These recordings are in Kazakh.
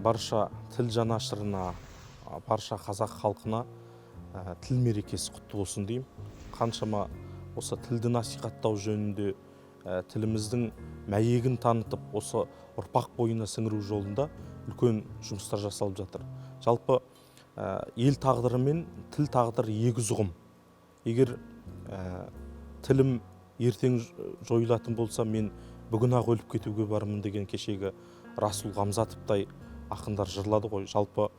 барша тіл жанашырына, барша қазақ халқына тіл мерекесі құтты болсын деймін. Қаншама осы тілді насихаттау жөнінде тіліміздің мәйегін танытып, осы ұрпақ бойына сіңіру жолында үлкен жұмыстар жасалып жатыр. Жалпы ел тағдыры мен тіл тағдыры егіз ұғым. Егер тілім ертең жойылатын болса, мен бүгін-ақ өліп кетуге бармын деген кешегі Расул Ғамзатовтай ақындар жырлады ғой. Жалпы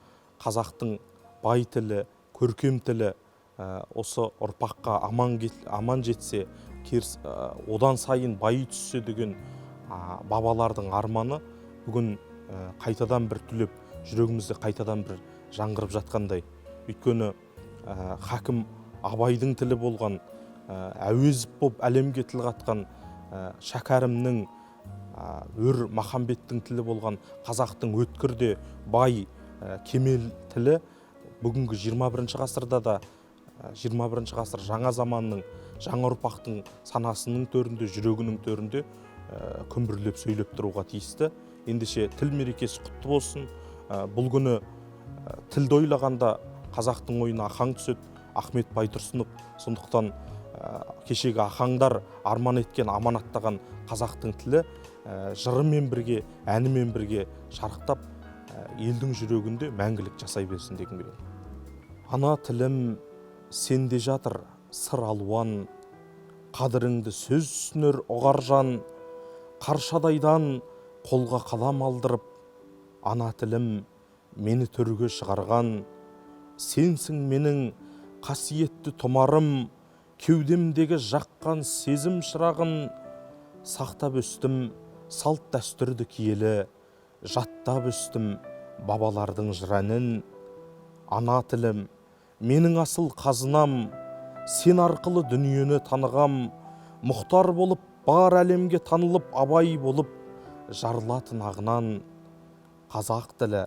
қазақтың бай тілі, көркем тілі осы ұрпаққа аман жетсе, одан сайын байи түссе деген бабалардың арманы бүгін қайтадан бір түлеп, жүрегімізде қайтадан бір жаңғырып жатқандай. Өйткені хакім Абайдың тілі болған, Әуезов болып әлемге тіл қатқан Шәкәрімнің, Өр Махамбеттің тілі болған қазақтың өткірде бай, кемел тілі бүгінгі 21 ғасырда да, 21 ғасыр жаңа заманның, жаңа ұрпақтың санасының төрінде, жүрегінің төрінде күмбірлеп сөйлеп тұруға тиісті. Ендеше тіл мерекесі құтты болсын. Бұл күні тілді ойлағанда қазақтың ойына ахаң түседі, Ахмет Байтұрсынов. Сондықтан кешегі ахаңдар арман еткен, аманаттаған қазақтың тілі жырымен бірге, әнімен бірге шарықтап, елдің жүрегінде мәңгілік жасай берсін дегім келеді. Ана тілім сенде жатыр сыр алуан, қадіріңді сөз түсінер ұғар жан, қаршадайдан қолға қалам алдырып, ана тілім мені төрге шығарған, сенсің менің қасиетті тұмарым, кеудемдегі жаққан сезім шырағын, сақтап өстім салт дәстүрді киелі, жаттап өстім бабалардың жыр әнін. Ана тілім менің асыл қазынам, сен арқылы дүниені танығам, мұхтар болып бар әлемге танылып, абай болып жарылатын ағынан. Қазақ тілі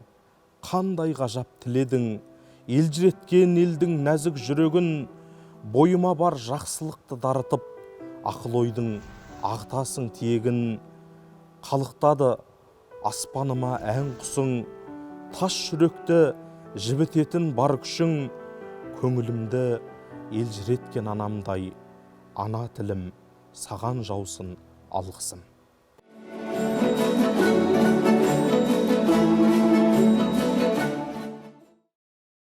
қандай ғажап тіл едің, елжіреткен елдің нәзік жүрегін, бойыма бар жақсылықты дарытып, ақыл ойдың ағытасың тиегін. Қалықтады аспаныма ән құсың, тас жүректі жібітетін бар күшің, көңілімді елжіреткен анамдай, ана тілім саған жаусын алғысым.